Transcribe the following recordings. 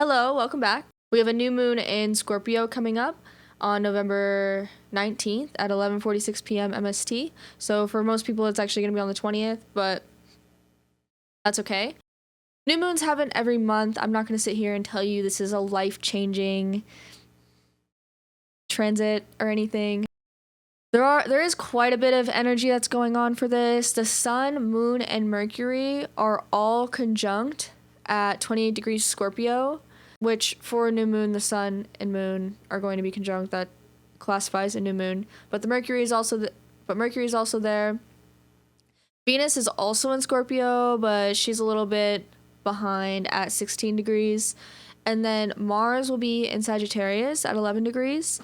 Hello, welcome back. We have a new moon in Scorpio coming up on November 19th at 11:46 p.m. MST. So for most people, it's actually going to be on the 20th, but that's okay. New moons happen every month. I'm not going to sit here and tell you this is a life-changing transit or anything. There is quite a bit of energy that's going on for this. The sun, moon, and Mercury are all conjunct at 28 degrees Scorpio, which for a new moon, the sun and moon are going to be conjunct. That classifies a new moon. But Mercury is also there. Venus is also in Scorpio, but she's a little bit behind at 16 degrees. And then Mars will be in Sagittarius at 11 degrees,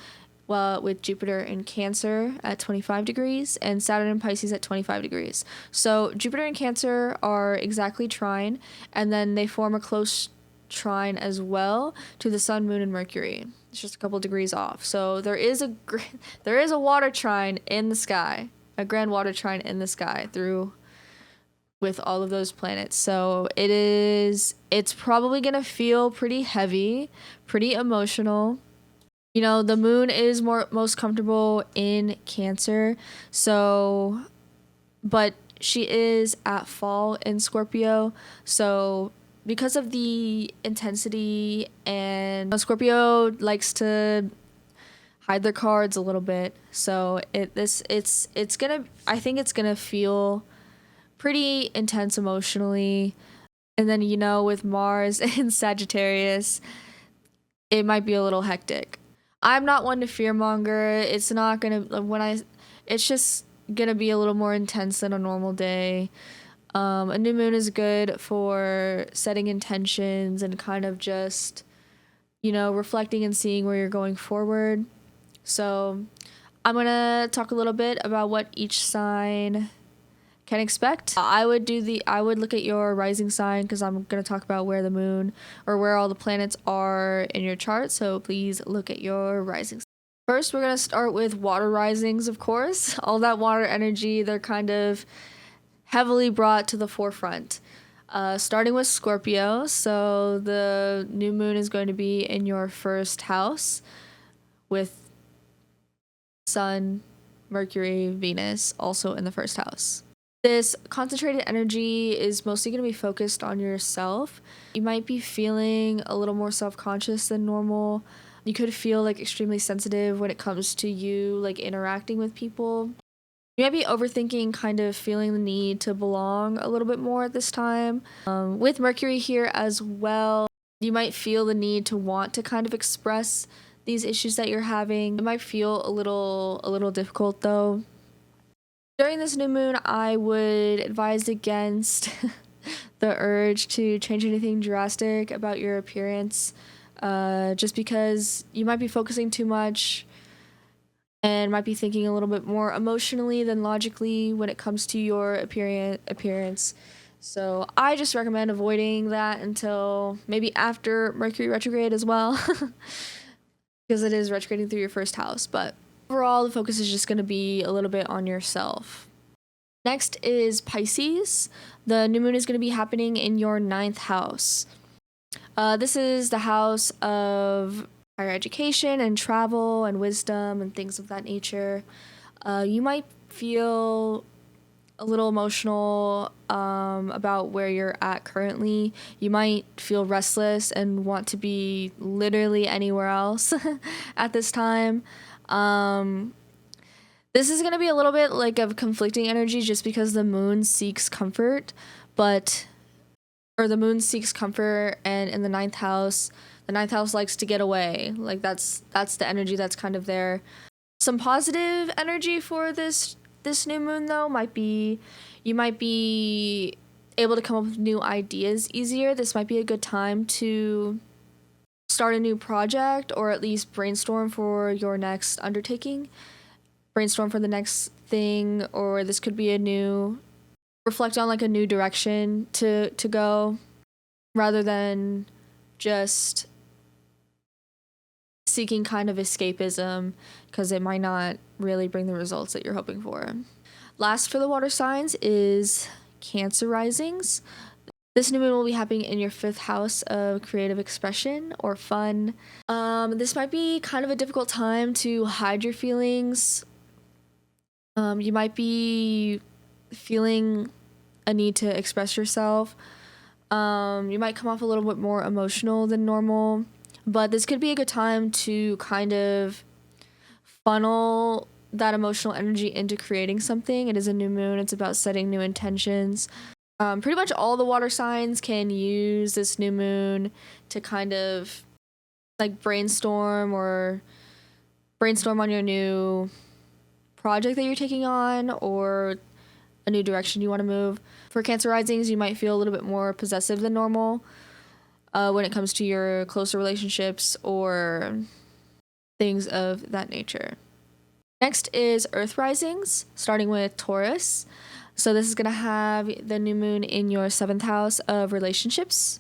well, with Jupiter in Cancer at 25 degrees and Saturn in Pisces at 25 degrees. So Jupiter and Cancer are exactly trine, and then they form a close trine as well to the Sun, Moon, and Mercury. It's just a couple degrees off. So there is a water trine in the sky, a grand water trine in the sky through with all of those planets. So it's probably gonna feel pretty heavy, pretty emotional. You know, the moon is most comfortable in Cancer, so, but she is at fall in Scorpio, so because of the intensity, and Scorpio likes to hide their cards a little bit, so I think it's gonna feel pretty intense emotionally. And then, you know, with Mars in Sagittarius, it might be a little hectic. I'm not one to fearmonger. It's just gonna be a little more intense than a normal day. A new moon is good for setting intentions and kind of just, you know, reflecting and seeing where you're going forward. So I'm gonna talk a little bit about what each sign can expect. I would look at your rising sign, because I'm going to talk about where the moon or where all the planets are in your chart, so please look at your rising sign. First, we're going to start with water risings, of course. All that water energy, they're kind of heavily brought to the forefront. Starting with Scorpio, so the new moon is going to be in your first house with Sun, Mercury, Venus also in the first house. This concentrated energy is mostly going to be focused on yourself. You might be feeling a little more self-conscious than normal. You could feel like extremely sensitive when it comes to you like interacting with people. You might be overthinking, kind of feeling the need to belong a little bit more at this time. With Mercury here as well, you might feel the need to want to kind of express these issues that you're having. It might feel a little difficult though. During this new moon, I would advise against the urge to change anything drastic about your appearance, just because you might be focusing too much and might be thinking a little bit more emotionally than logically when it comes to your appearance. So I just recommend avoiding that until maybe after Mercury retrograde as well, because it is retrograding through your first house. But overall, the focus is just going to be a little bit on yourself. Next is Pisces. The new moon is going to be happening in your 9th house. This is the house of higher education and travel and wisdom and things of that nature. You might feel a little emotional about where you're at currently. You might feel restless and want to be literally anywhere else at this time. This is going to be a little bit like of conflicting energy just because the moon seeks comfort, the moon seeks comfort, and in the 9th house, the 9th house likes to get away. Like that's the energy that's kind of there. Some positive energy for this new moon though might be you might be able to come up with new ideas easier. This might be a good time to start a new project or at least brainstorm for your next undertaking. Brainstorm for the next thing, or this could be reflect on like a new direction to go, rather than just seeking kind of escapism, because it might not really bring the results that you're hoping for. Last for the water signs is Cancer risings. This new moon will be happening in your 5th house of creative expression or fun. This might be kind of a difficult time to hide your feelings. You might be feeling a need to express yourself. You might come off a little bit more emotional than normal, but this could be a good time to kind of funnel that emotional energy into creating something. It is a new moon. It's about setting new intentions. Pretty much all the water signs can use this new moon to kind of like brainstorm on your new project that you're taking on or a new direction you want to move. For Cancer risings, you might feel a little bit more possessive than normal when it comes to your closer relationships or things of that nature. Next is Earth risings, starting with Taurus. So this is going to have the new moon in your 7th house of relationships.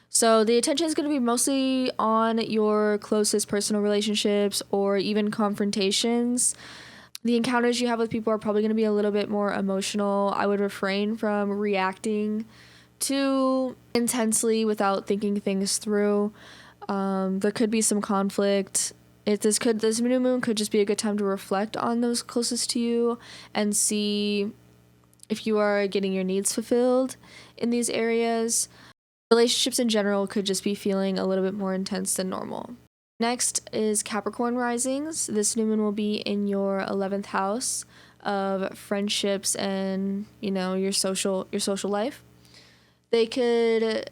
So the attention is going to be mostly on your closest personal relationships or even confrontations. The encounters you have with people are probably going to be a little bit more emotional. I would refrain from reacting too intensely without thinking things through. There could be some conflict. This new moon could just be a good time to reflect on those closest to you and see if you are getting your needs fulfilled in these areas. Relationships in general could just be feeling a little bit more intense than normal. Next is Capricorn risings. This new moon will be in your 11th house of friendships and, your social life. You could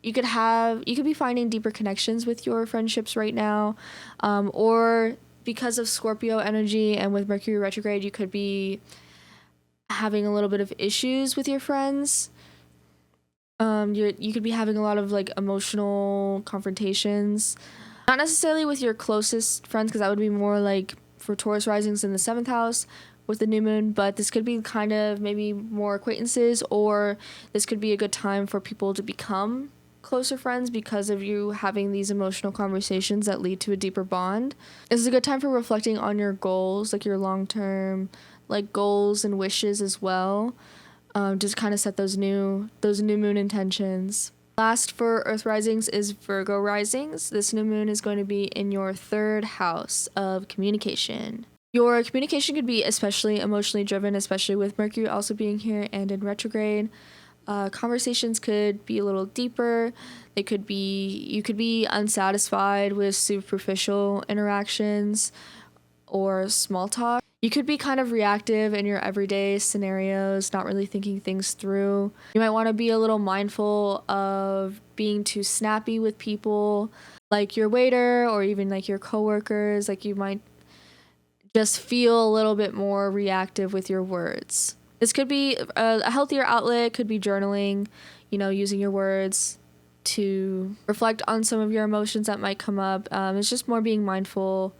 be finding deeper connections with your friendships right now, or because of Scorpio energy and with Mercury retrograde, you could be having a little bit of issues with your friends. You could be having a lot of like emotional confrontations, not necessarily with your closest friends, because that would be more like for Taurus risings in the 7th house with the new moon, but this could be kind of maybe more acquaintances, or this could be a good time for people to become closer friends because of you having these emotional conversations that lead to a deeper bond. This is a good time for reflecting on your goals, like your long-term like goals and wishes as well. Just kind of set those new moon intentions. Last for Earth risings is Virgo risings. This new moon is going to be in your 3rd house of communication. Your communication could be especially emotionally driven, especially with Mercury also being here and in retrograde. Conversations could be a little deeper. You could be unsatisfied with superficial interactions or small talk. You could be kind of reactive in your everyday scenarios, not really thinking things through. You might want to be a little mindful of being too snappy with people, like your waiter or even like your coworkers. Like you might just feel a little bit more reactive with your words. This could be a healthier outlet, could be journaling, using your words to reflect on some of your emotions that might come up. It's just more being mindful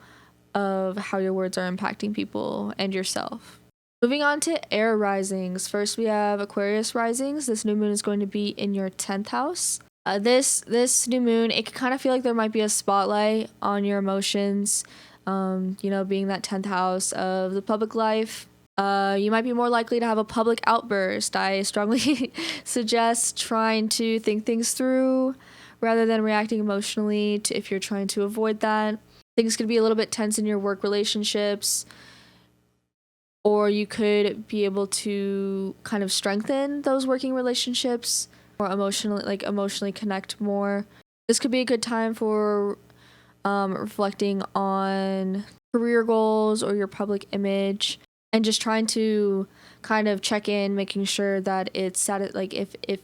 of how your words are impacting people and yourself. Moving on to air risings. First, we have Aquarius risings. This new moon is going to be in your 10th house. This new moon, it can kind of feel like there might be a spotlight on your emotions. Being that 10th house of the public life. You might be more likely to have a public outburst. I strongly suggest trying to think things through rather than reacting emotionally if you're trying to avoid that. Things could be a little bit tense in your work relationships, or you could be able to kind of strengthen those working relationships or emotionally connect more. This could be a good time for reflecting on career goals or your public image and just trying to kind of check in, making sure that it's if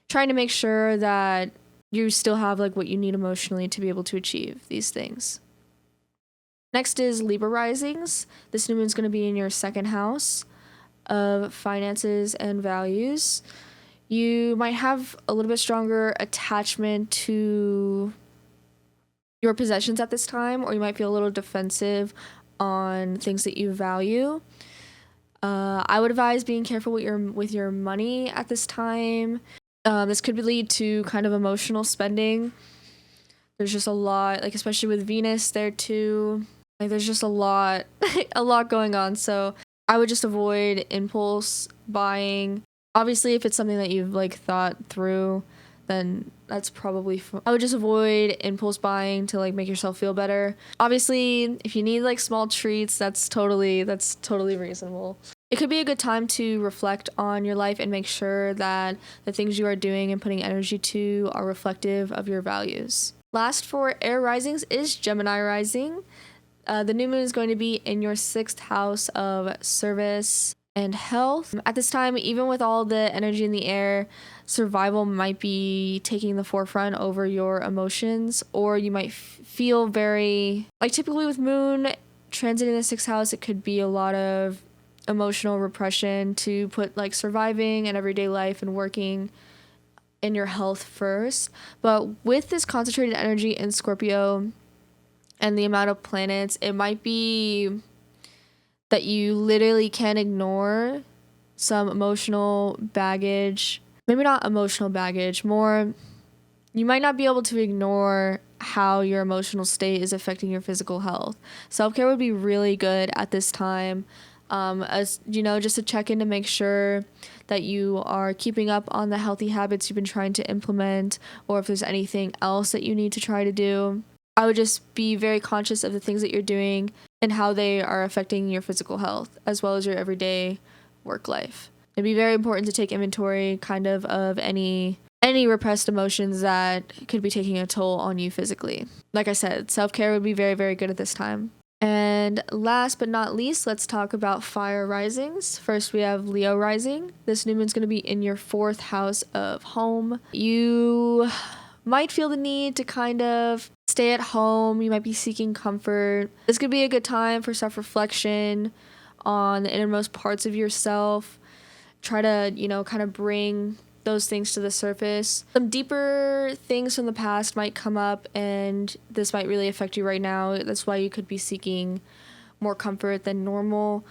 trying to make sure that you still have like what you need emotionally to be able to achieve these things. Next is Libra risings. This new moon is going to be in your 2nd house of finances and values. You might have a little bit stronger attachment to your possessions at this time, or you might feel a little defensive on things that you value. I would advise being careful with your money at this time. This could lead to kind of emotional spending. There's just a lot, like especially with Venus there too. Like there's just a lot going on. So I would just avoid impulse buying. Obviously, if it's something that you've like thought through, then that's probably I would just avoid impulse buying to like make yourself feel better. Obviously, if you need like small treats, that's totally reasonable. It could be a good time to reflect on your life and make sure that the things you are doing and putting energy to are reflective of your values. Last for air risings is Gemini rising. The new moon is going to be in your 6th house of service and health. At this time, even with all the energy in the air, survival might be taking the forefront over your emotions, or you might feel very, like typically with moon transiting the 6th house, it could be a lot of emotional repression to put like surviving and everyday life and working in your health first. But with this concentrated energy in Scorpio and the amount of planets, it might be that you literally can't ignore some emotional baggage. Maybe not emotional baggage, more you might not be able to ignore how your emotional state is affecting your physical health. Self-care would be really good at this time. As you know, just to check in to make sure that you are keeping up on the healthy habits you've been trying to implement, or if there's anything else that you need to try to do. I would just be very conscious of the things that you're doing and how they are affecting your physical health as well as your everyday work life. It'd be very important to take inventory kind of any repressed emotions that could be taking a toll on you physically. Like I said, self-care would be very, very good at this time. And last but not least, let's talk about fire risings. First, we have Leo rising. This new moon's going to be in your 4th house of home. You might feel the need to kind of stay at home. You might be seeking comfort. This could be a good time for self-reflection on the innermost parts of yourself. Try to, kind of bring those things to the surface. Some deeper things from the past might come up, and this might really affect you right now. That's why you could be seeking more comfort than normal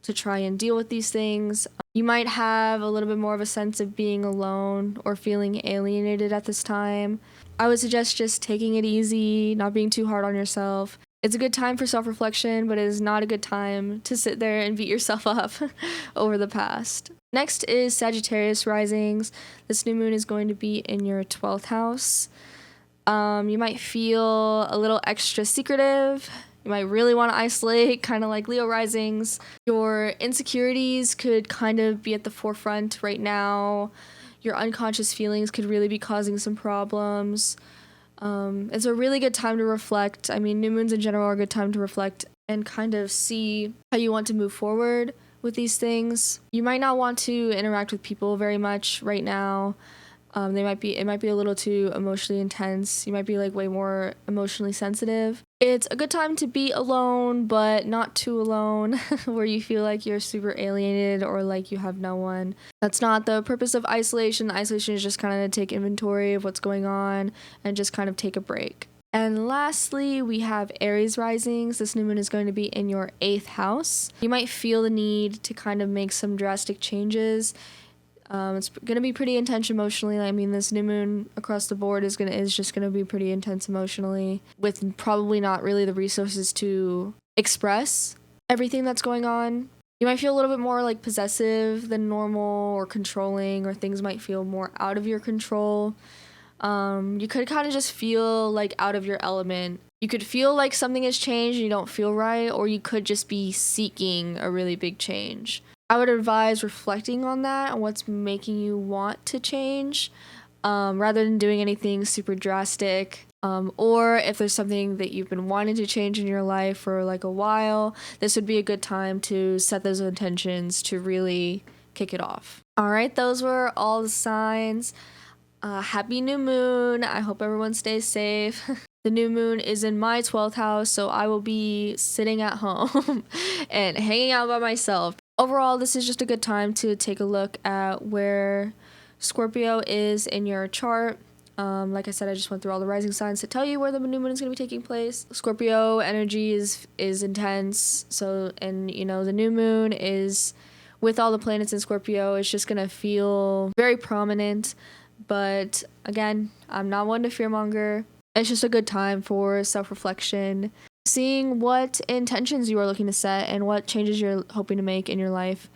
to try and deal with these things. You might have a little bit more of a sense of being alone or feeling alienated at this time. I would suggest just taking it easy, not being too hard on yourself. It's a good time for self-reflection, but it is not a good time to sit there and beat yourself up over the past. Next is Sagittarius risings. This new moon is going to be in your 12th house. You might feel a little extra secretive. You might really want to isolate, kind of like Leo risings. Your insecurities could kind of be at the forefront right now. Your unconscious feelings could really be causing some problems. It's a really good time to reflect. I mean, new moons in general are a good time to reflect and kind of see how you want to move forward with these things. You might not want to interact with people very much right now. It might be a little too emotionally intense. You might be like way more emotionally sensitive. It's a good time to be alone, but not too alone, where you feel like you're super alienated or like you have no one. That's not the purpose of isolation. Isolation is just kind of to take inventory of what's going on and just kind of take a break. And lastly, we have Aries risings. This new moon is going to be in your 8th house. You might feel the need to kind of make some drastic changes. It's going to be pretty intense emotionally. I mean, this new moon across the board is just going to be pretty intense emotionally, with probably not really the resources to express everything that's going on. You might feel a little bit more like possessive than normal, or controlling, or things might feel more out of your control. You could kind of just feel like out of your element. You could feel like something has changed and you don't feel right, or you could just be seeking a really big change. I would advise reflecting on that and what's making you want to change, rather than doing anything super drastic. Or if there's something that you've been wanting to change in your life for like a while, this would be a good time to set those intentions to really kick it off. All right, those were all the signs. Happy new moon. I hope everyone stays safe. The new moon is in my 12th house, so I will be sitting at home and hanging out by myself. Overall, this is just a good time to take a look at where Scorpio is in your chart. Like I said, I just went through all the rising signs to tell you where the new moon is going to be taking place. Scorpio energy is intense. So, and the new moon is with all the planets in Scorpio. It's just going to feel very prominent. But again, I'm not one to fearmonger. It's just a good time for self-reflection, seeing what intentions you are looking to set and what changes you're hoping to make in your life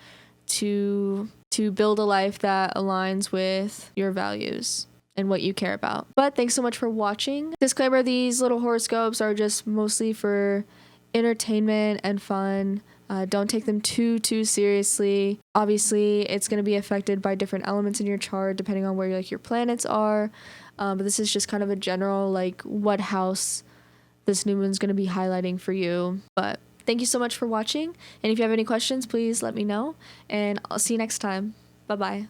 to to build a life that aligns with your values and what you care about. But thanks so much for watching. Disclaimer, these little horoscopes are just mostly for entertainment and fun. Don't take them too seriously. Obviously, it's going to be affected by different elements in your chart depending on where like your planets are. But this is just kind of a general like what house this new moon's going to be highlighting for you. But thank you so much for watching. And if you have any questions, please let me know. And I'll see you next time. Bye-bye.